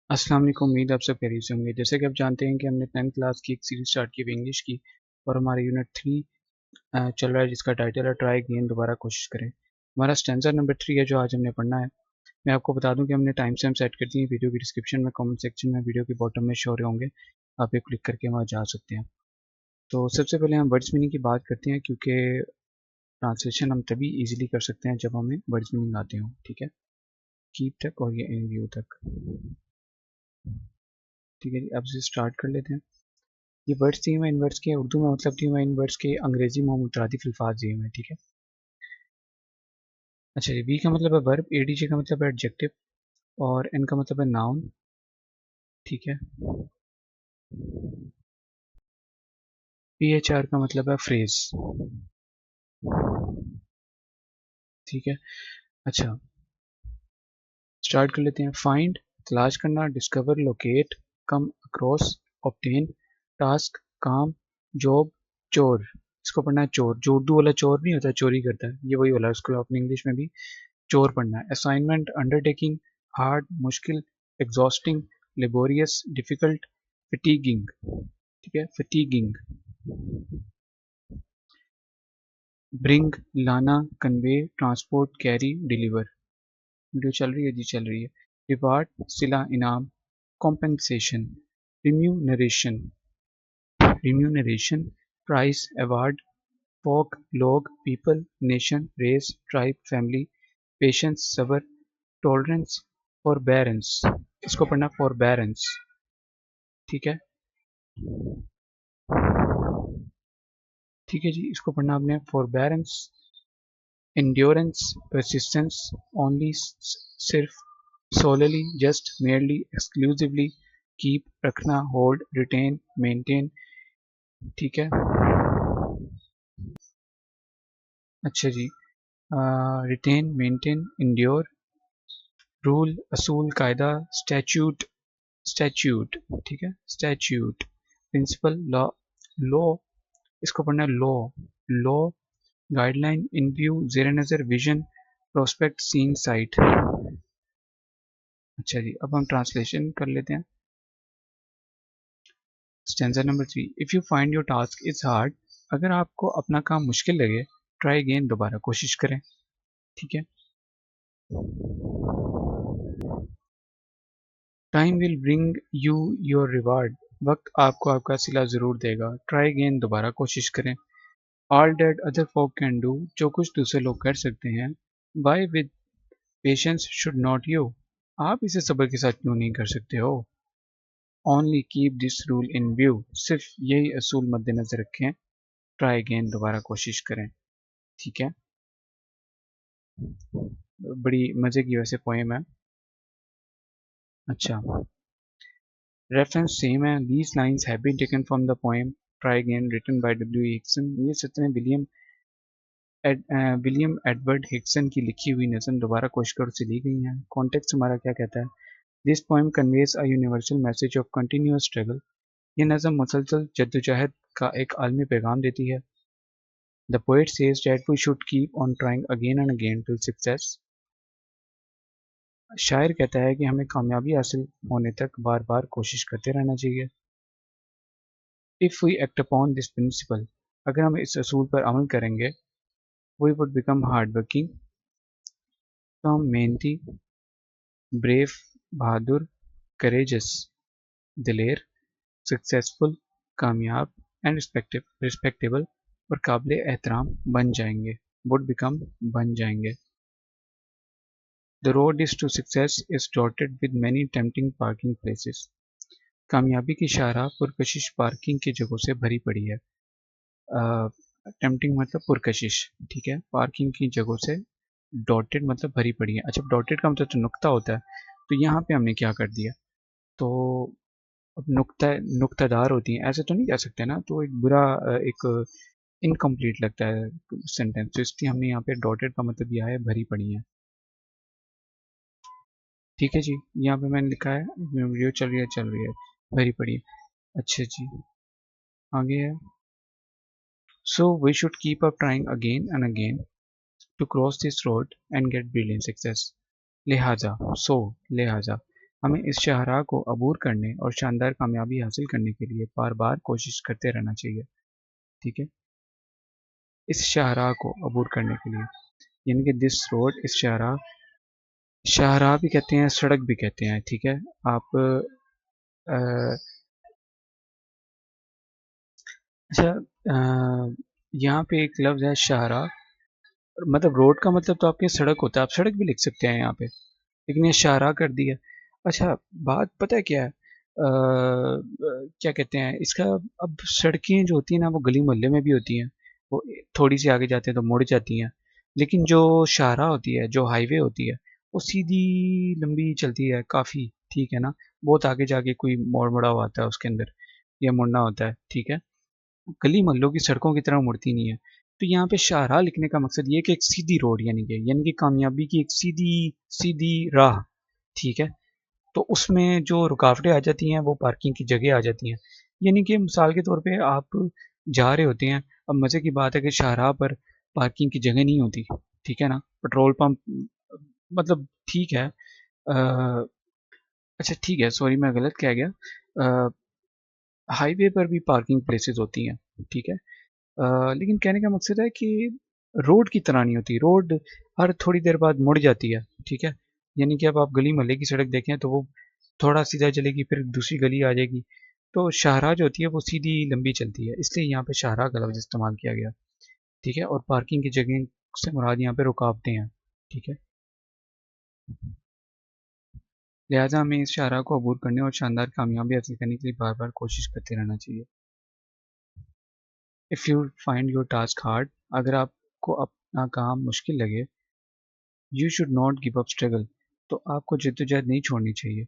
अस्सलाम वालेकुम। उम्मीद आप सब खैरियत से होंगे। जैसे कि आप जानते हैं कि हमने 10th क्लास की एक सीरीज स्टार्ट की हुई इंग्लिश की और हमारा यूनिट 3 चल रहा है जिसका टाइटल है ट्राई अगेन, दोबारा कोशिश करें। हमारा स्टैंजा नंबर 3 है जो आज हमने पढ़ना है। मैं आपको बता दूं कि हमने टाइम स्टैम्प सेट कर दी है वीडियो की डिस्क्रिप्शन में, कमेंट सेक्शन में, वीडियो के बॉटम में शो हो रहे होंगे। आप ये क्लिक करके वहाँ जा सकते हैं। तो सबसे पहले हम वर्ड्स मीनिंग की बात करते हैं, क्योंकि ट्रांसलेशन हम तभी ईजिली कर सकते हैं जब हमें वर्ड्स मीनिंग आते हों। ठीक है, कीप तक और ये इन व्यू तक। ठीक है जी, अब से स्टार्ट कर लेते हैं। ये वर्ड्स दिए हुए इन वर्ड्स के उर्दू में मतलब दिए हुए इन वर्ड्स के अंग्रेजी में मुतरादिफ अल्फाज दिए हुए हैं। ठीक है, अच्छा ये वी का मतलब है वर्ब, एडीजे का मतलब है एडजेक्टिव और एन का मतलब है नाउन। ठीक है, पीएचआर का मतलब है फ्रेज। ठीक है, अच्छा स्टार्ट कर लेते हैं। फाइंड तलाश करना, discover locate, come across, obtain, task काम, जॉब, चोर। इसको पढ़ना है चोर, जो उर्दू वाला चोर नहीं होता चोरी करता है, ये वही वाला, उसको अपनी इंग्लिश में भी चोर पढ़ना है। असाइनमेंट, अंडरटेकिंग, हार्ड मुश्किल, एग्जॉस्टिंग, लेबोरियस, डिफिकल्ट, फटीगिंग। ठीक है, फटीगिंग। ब्रिंग लाना, convey, transport, carry, deliver. Video चल रही है जी, चल रही है। रिवार्ड सिला इनाम, compensation, remuneration, price award, folk लोग, people, nation, race, tribe, family, patience सबर, टॉलरेंस, फॉरबेरेंस। इसको पढ़ना फॉरबेरेंस। ठीक है, ठीक है जी, इसको पढ़ना आपने फॉरबेरेंस। इंड्योरेंस, परसिस्टेंस, ओनली सिर्फ, solely, just, merely, exclusively, keep रखना, hold, retain, maintain। ठीक है, अच्छा जी, रिटेन, मेंटेन, इंड्योर, रूल, असूल, कायदा, स्टैच्यूट, स्टैच्यूट। ठीक है, स्टैच्यूट, प्रिंसिपल, लॉ, लॉ। इसको पढ़ना है लॉ, लॉ, गाइडलाइन, इन व्यू, जेर नज़र, विजन, प्रोस्पेक्ट, सीन, साइट। अच्छा जी, अब हम ट्रांसलेशन कर लेते हैं। Stanza number 3, if you find your task is hard, अगर आपको अपना काम मुश्किल लगे, ट्राई अगेन, दोबारा कोशिश करें। ठीक है, time will bring you your reward, वक्त आपको आपका सिला जरूर देगा। ट्राई अगेन, दोबारा कोशिश करें। All that other folk can do, जो कुछ दूसरे लोग कर सकते हैं। Why with patience should not you, आप इसे सब्र के साथ क्यों नहीं कर सकते हो। Only keep this rule in view, सिर्फ यही असूल मद्देनजर रखें। ट्राई अगेन, दोबारा कोशिश करें। ठीक है, बड़ी मजे की वैसे पोएम है। अच्छा, रेफरेंस सेम है। These lines have been taken from the poem try again written by W Hickson. ये सच में विलियम एडवर्ड हिक्सन की लिखी हुई नज़म दोबारा कोशिश कर से ली गई हैं। कॉन्टेक्स्ट हमारा क्या कहता है। This poem conveys a universal message of continuous struggle. ये नज़म मुसलसल जद्दोजहद का एक आलमी पैगाम देती है। The poet says that we should keep on trying again and again till success. शायर कहता है कि हमें कामयाबी हासिल होने तक बार बार कोशिश करते रहना चाहिए। If we act upon this principle, अगर हम इस असूल पर अमल करेंगे, we would become hard working, तो हम मेहनती, ब्रेव बहादुर, करेजस दिलेर, सक्सेसफुल कामयाब, एंड रिस्पेक्टेबल और काबिल एहतराम बन जाएंगे। वुड बिकम बन जाएंगे। The road is to success is dotted with many tempting parking places. कामयाबी की शाहराह पुरकशिश पार्किंग की जगहों से भरी पड़ी है। टेम्पटिंग मतलब पुरकशिश, ठीक है, पार्किंग की जगहों से, डॉटेड मतलब भरी पड़ी है। अच्छा, डॉटेड का मतलब तो नुक्ता होता है, तो यहाँ पे हमने क्या कर दिया, तो अब नुक्तादार होती हैं, ऐसे तो नहीं कह सकते ना, तो एक बुरा एक इनकम्प्लीट लगता है सेंटेंस, तो इसलिए हमने यहाँ पे डॉटेड का मतलब यह है भरी पड़ी है। ठीक है जी, यहाँ पे मैंने लिखा है वीडियो चल रही है, भरी पड़ी है। अच्छा जी, आगे है। So we should keep up trying again and again to cross this road and get brilliant success. लिहाजा, सो लिहाजा, हमें इस शाहराह को अबूर करने और शानदार कामयाबी हासिल करने के लिए बार बार कोशिश करते रहना चाहिए। ठीक है, इस शाहराह को अबूर करने के लिए, यानी कि दिस रोड, इस शाहराह, शाहराह भी कहते हैं, सड़क भी कहते हैं। ठीक है, आप अच्छा, यहाँ पे एक लफ्ज़ है शाहराह, मतलब रोड का मतलब तो आपके सड़क होता है, आप सड़क भी लिख सकते हैं यहाँ पे, लेकिन ये शाहराह कर दिया। अच्छा, बात पता है क्या है? क्या कहते हैं इसका, अब सड़कें जो होती हैं ना, वो गली मोहल्ले में भी होती हैं, वो थोड़ी सी आगे जाते हैं तो मुड़ जाती हैं, लेकिन जो शाहराह होती है, जो हाईवे होती है, वो सीधी लंबी चलती है काफ़ी। ठीक है ना, बहुत आगे जाके कोई मोड़ मुड़ा हुआ आता है उसके अंदर, या मुड़ना होता है। ठीक है, गली मोहल्लों की सड़कों की तरह मुड़ती नहीं है। तो यहाँ पे शाहराह लिखने का मकसद ये है कि एक सीधी रोड, यानी कि कामयाबी की एक सीधी सीधी राह। ठीक है, तो उसमें जो रुकावटें आ जाती हैं वो पार्किंग की जगह आ जाती हैं। यानी कि मिसाल के तौर पे आप जा रहे होते हैं, अब मज़े की बात है कि शाहराह पर पार्किंग की जगह नहीं होती। ठीक है ना, पेट्रोल पंप, मतलब ठीक है, अच्छा ठीक है, सॉरी मैं गलत कह गया, हाईवे पर भी पार्किंग प्लेसेस होती हैं। ठीक है, लेकिन कहने का मकसद है कि रोड की तरह नहीं होती। रोड हर थोड़ी देर बाद मुड़ जाती है। ठीक है, यानी कि अब आप गली मोहल्ले की सड़क देखें तो वो थोड़ा सीधा चलेगी, फिर दूसरी गली आ जाएगी। तो शाहराह जो होती है वो सीधी लंबी चलती है, इसलिए यहाँ पे शाहराह का लफ्ज़ इस्तेमाल किया गया। ठीक है, और पार्किंग की जगह से मुराद यहाँ पे रुकावटें हैं। ठीक है, लिहाजा हमें इस शाहराह को अबूर करने और शानदार कामयाबी हासिल करने के लिए बार बार कोशिश करते रहना चाहिए। If you find your task hard, अगर आपको अपना काम मुश्किल लगे, you should not give up struggle, तो आपको जद्दोजहद नहीं छोड़नी चाहिए।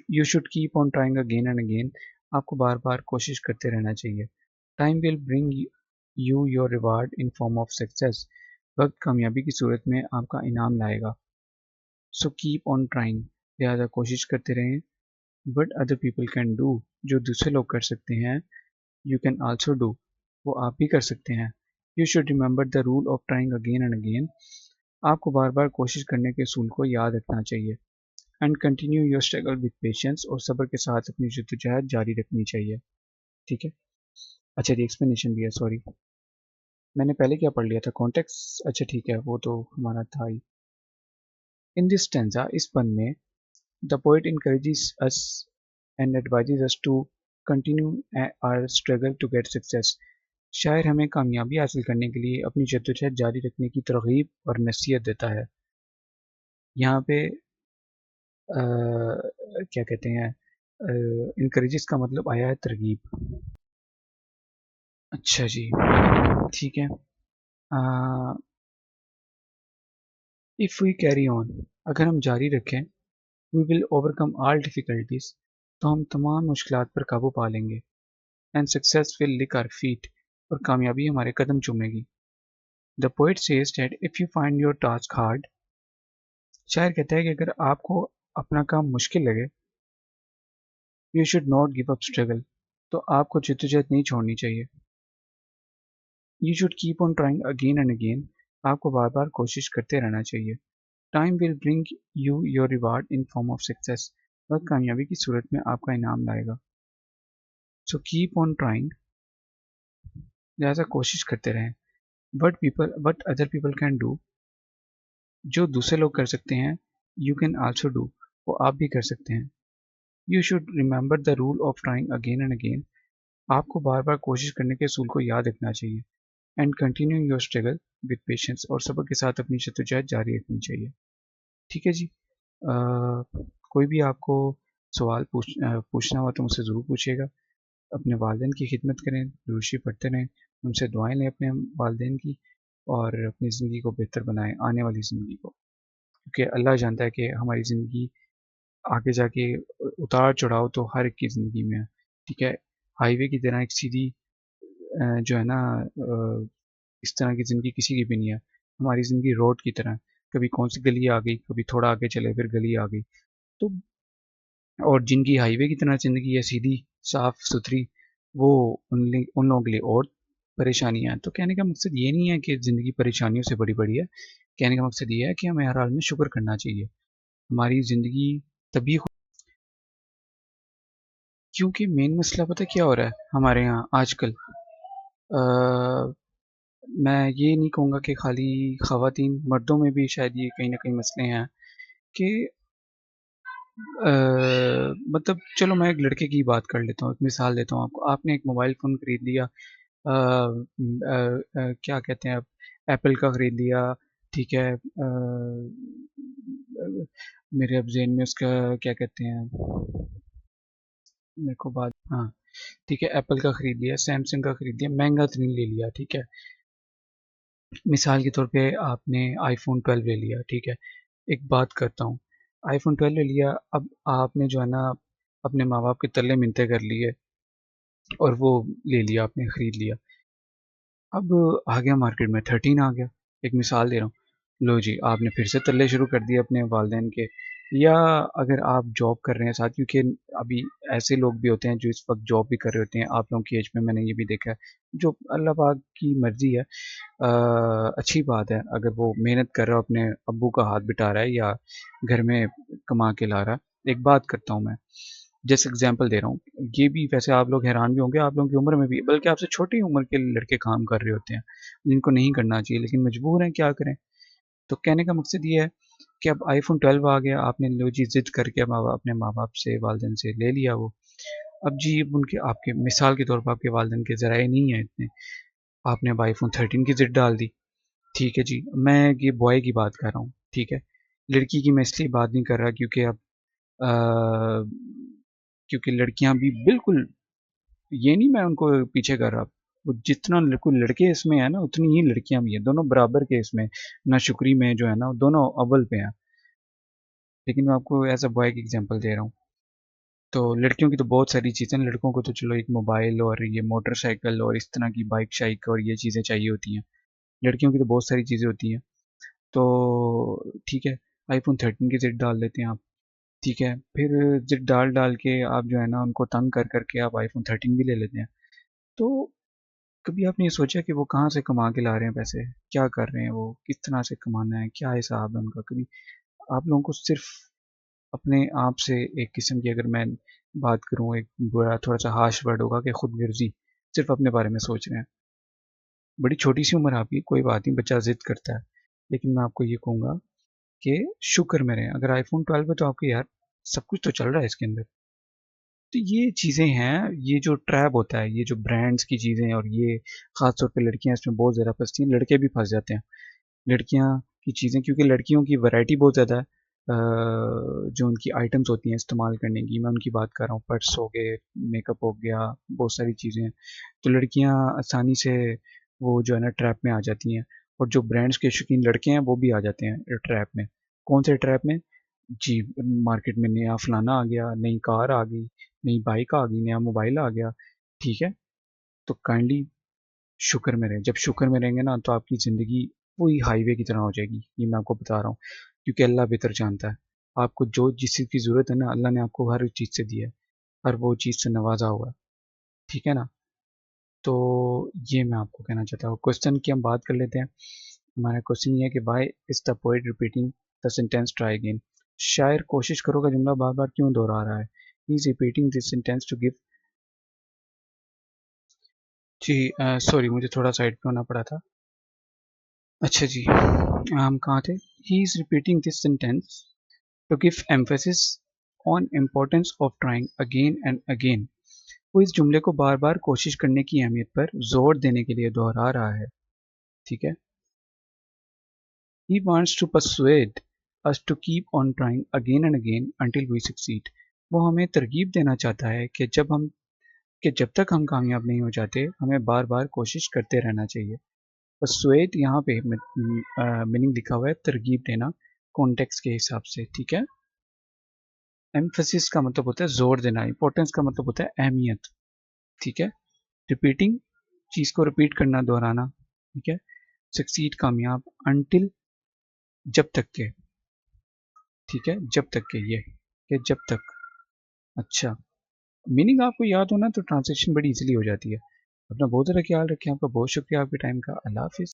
You should keep on trying again and again, आपको बार बार कोशिश करते रहना चाहिए। Time will bring you your reward in form of success, वक्त कामयाबी की सूरत में आपका इनाम लाएगा। सो कीप ऑन ट्राइंग, लिहाजा कोशिश करते रहें। But other people can do, जो दूसरे लोग कर सकते हैं, यू कैन आल्सो डू, वो आप भी कर सकते हैं। You should remember the rule of trying again and again, आपको बार बार कोशिश करने के असूल को याद रखना चाहिए। And continue your struggle with patience, और सब्र के साथ अपनी जद्दोजहद जारी रखनी चाहिए। ठीक है, अच्छा ये एक्सप्लेनेशन भी है, सॉरी मैंने पहले क्या पढ़ लिया था, कॉन्टेक्स्ट, अच्छा ठीक है, वो तो हमारा था ही। इन दिस स्टेंजा, इस बंद में, the poet encourages us and advises us to continue our struggle to get success, शायर हमें कामयाबी हासिल करने के लिए अपनी जद्दोजहद जारी रखने की तरगीब और नसीहत देता है। यहाँ पे क्या कहते हैं, इनकरेजेस का मतलब आया है तरगीब। अच्छा जी, ठीक है। इफ़ वी कैरी ऑन, अगर हम जारी रखें, we will overcome all difficulties, तो हम तमाम मुश्किलात पर काबू पा लेंगे। And success will lick our feet, और कामयाबी हमारे कदम चूमेगी। The poet says that if you find your task hard, शायर कहता है कि अगर आपको अपना काम मुश्किल लगे, you should not give up struggle, तो आपको जद्दोजहद नहीं छोड़नी चाहिए। You should keep on trying again and again, आपको बार बार कोशिश करते रहना चाहिए। Time will bring you your reward in form of success, वक्त कामयाबी की सूरत में आपका इनाम लाएगा। सो कीप ऑन ट्राइंग, लिहाजा कोशिश करते रहें। But other people can do, जो दूसरे लोग कर सकते हैं, यू कैन आल्सो डू, वो आप भी कर सकते हैं। You should remember the rule of trying again and again, आपको बार बार कोशिश करने के असूल को याद रखना चाहिए। And continue your struggle with patience, और सब्र के साथ अपनी जद्दोजहद जारी रखनी चाहिए। ठीक है जी, कोई भी आपको सवाल पूछना हो तो मुझसे ज़रूर पूछिएगा। अपने वालिदैन की खिदमत करें, दुरूद पढ़ते रहें, उनसे दुआएं लें अपने वालिदैन की, और अपनी ज़िंदगी को बेहतर बनाएं, आने वाली ज़िंदगी को, क्योंकि अल्लाह जानता है कि हमारी ज़िंदगी आगे जाके उतार चढ़ाव तो हर एक की ज़िंदगी में है। ठीक है, हाईवे की तरह एक सीधी जो है ना, इस तरह की ज़िंदगी किसी की भी नहीं है। हमारी ज़िंदगी रोड की तरह है, कभी कौन सी गली आ गई, कभी थोड़ा आगे चले फिर गली आ गई। तो और जिनकी हाईवे की तरह ज़िंदगी है, सीधी साफ सुथरी, वो उन लोगों के लिए और परेशानियाँ हैं। तो कहने का मकसद ये नहीं है कि ज़िंदगी परेशानियों से बड़ी बड़ी है, कहने का मकसद ये है कि हमें हर हाल में शुक्र करना चाहिए। हमारी ज़िंदगी तभी क्योंकि मेन मसला पता क्या हो रहा है हमारे यहाँ आजकल। मैं ये नहीं कहूँगा कि खाली ख़वातीन, मर्दों में भी शायद ये कहीं न कहीं मसले हैं कि मतलब चलो मैं एक लड़के की बात कर लेता हूँ, एक मिसाल देता हूँ आपको। आपने एक मोबाइल फ़ोन खरीद लिया, क्या कहते हैं आप, एप्पल का खरीद लिया, ठीक है। मेरे अब ज़हन में उसका क्या कहते हैं, मेरे को बात, हाँ, ठीक है, एप्पल का खरीद लिया, सैमसंग का खरीद लिया, महंगा तरीन ले लिया, ठीक है। मिसाल के तौर पे आपने आईफोन 12 ले लिया, ठीक है। एक बात करता हूँ, आईफोन 12 ले लिया, अब आपने जो है ना अपने माँ बाप के तल्ले मिन्नतें कर लिए और वो ले लिया, आपने खरीद लिया। अब आ गया मार्केट में 13 आ गया, एक मिसाल दे रहा हूँ। लो जी, आपने फिर से तल्ले शुरू कर दिए अपने वालिदैन के। या अगर आप जॉब कर रहे हैं साथ, क्योंकि अभी ऐसे लोग भी होते हैं जो इस वक्त जॉब भी कर रहे होते हैं, आप लोगों की एज में मैंने ये भी देखा है, जो अल्लाह पाक की मर्जी है। अच्छी बात है अगर वो मेहनत कर रहा है, अपने अब्बू का हाथ बिठा रहा है या घर में कमा के ला रहा है। एक बात करता हूँ मैं, जैसे एग्जांपल दे रहा हूँ, ये भी वैसे आप लोग हैरान भी होंगे, आप लोगों की उम्र में भी, बल्कि आपसे छोटी उम्र के लड़के काम कर रहे होते हैं, जिनको नहीं करना चाहिए लेकिन मजबूर हैं, क्या करें। तो कहने का मकसद ये है कि अब आईफोन 12 आ गया, आपने लो जी जिद करके अपने माँ बाप से, वालदेन से ले लिया वो। अब जी अब उनके, आपके मिसाल के तौर पर आपके वालदेन के ज़राए नहीं है इतने, आपने अब आईफोन 13 की जिद डाल दी। ठीक है जी, मैं ये बॉय की बात कर रहा हूँ, ठीक है। लड़की की मैं इसलिए बात नहीं कर रहा क्योंकि अब अ, क्योंकि लड़कियां भी बिल्कुल, ये नहीं मैं उनको पीछे कर रहा, वो जितना कोई लड़के इसमें है ना उतनी ही लड़कियां भी हैं, दोनों बराबर के इसमें नाशुक्री में जो है ना दोनों अव्वल पे हैं। लेकिन मैं आपको एज अ बॉय की एग्जांपल दे रहा हूँ। तो लड़कियों की तो बहुत सारी चीज़ें, लड़कों को तो चलो एक मोबाइल और ये मोटरसाइकिल और इस तरह की बाइक शाइक और ये चीज़ें चाहिए होती हैं। लड़कियों की तो बहुत सारी चीज़ें होती हैं। तो ठीक है, आईफोन 13 की जिद डाल देते हैं आप, ठीक है। फिर जिद डाल डाल के आप जो है ना उनको तंग कर करके आप आईफोन 13 भी ले लेते हैं। तो कभी आपने ये सोचा कि वो कहाँ से कमा के ला रहे हैं पैसे, क्या कर रहे हैं वो, किस तरह से कमाना है, क्या हिसाब है उनका? कभी आप लोगों को सिर्फ अपने आप से, एक किस्म की अगर मैं बात करूँ, एक बुरा थोड़ा सा हार्श वर्ड होगा कि खुदगर्जी, सिर्फ अपने बारे में सोच रहे हैं। बड़ी छोटी सी उम्र आपकी, कोई बात नहीं, बच्चा जिद करता है, लेकिन मैं आपको ये कहूँगा कि शुक्र में रहें। अगर आईफोन 12 है तो आपके यार सब कुछ तो चल रहा है इसके अंदर। तो ये चीज़ें हैं, ये जो ट्रैप होता है, ये जो ब्रांड्स की चीज़ें हैं, और ये ख़ास तौर पे लड़कियाँ इसमें बहुत ज़्यादा फँसती हैं, लड़के भी फँस जाते हैं। लड़कियाँ की चीज़ें, क्योंकि लड़कियों की वैरायटी बहुत ज़्यादा है, जो उनकी आइटम्स होती हैं इस्तेमाल करने की, मैं उनकी बात कर रहा हूँ, पर्स हो गए, मेकअप हो गया, बहुत सारी चीज़ें हैं। तो लड़कियाँ आसानी से वो जो है ना ट्रैप में आ जाती हैं, और जो ब्रांड्स के शौकीन लड़के हैं वो भी आ जाते हैं ट्रैप में। कौन से ट्रैप में? जी, मार्केट में नया फलाना आ गया, नई कार आ गई, नई बाइक आ गई, नया मोबाइल आ गया, ठीक है। तो काइंडली शुक्र में रहें। जब शुक्र में रहेंगे ना तो आपकी ज़िंदगी वही हाईवे की तरह हो जाएगी, ये मैं आपको बता रहा हूँ, क्योंकि अल्लाह बेहतर जानता है। आपको जो जिस चीज़ की ज़रूरत है ना, अल्लाह ने आपको हर चीज़ से दिया है, हर वो चीज़ से नवाजा हुआ है, ठीक है ना। तो ये मैं आपको कहना चाहता हूँ। क्वेश्चन की हम बात कर लेते हैं। हमारा क्वेश्चन ये है कि why is the poet repeating the sentence try again. शायर कोशिश करो का जुमला बार बार क्यों दोहरा रहा है? He is repeating this sentence to give, जी सॉरी मुझे थोड़ा साइड पे होना पड़ा था। अच्छा जी, हम कहाँ थे? He is repeating this sentence to give emphasis on importance of trying again and again. वो इस जुमले को बार बार कोशिश करने की अहमियत पर जोर देने के लिए दोहरा रहा है, ठीक है। He wants to persuade us to keep on trying again and again until we succeed. वो हमें तरगीब देना चाहता है कि जब तक हम कामयाब नहीं हो जाते, हमें बार बार कोशिश करते रहना चाहिए। परसुएड यहाँ पे मीनिंग लिखा हुआ है तरगीब देना, कॉन्टेक्स्ट के हिसाब से, ठीक है। एम्फेसिस का मतलब होता है जोर देना, इंपॉर्टेंस का मतलब होता है अहमियत, ठीक है। रिपीटिंग, चीज़ को रिपीट करना, दोहराना, ठीक है। सक्सीड, कामयाब, अनटिल, जब तक के, ठीक है, जब तक के, ये कि जब तक। अच्छा, मीनिंग आपको याद हो ना तो ट्रांसलेशन बड़ी इजीली हो जाती है। अपना बहुत ज़्यादा ख्याल रखें। आपका बहुत शुक्रिया आपके टाइम का। अल्लाह हाफिज़।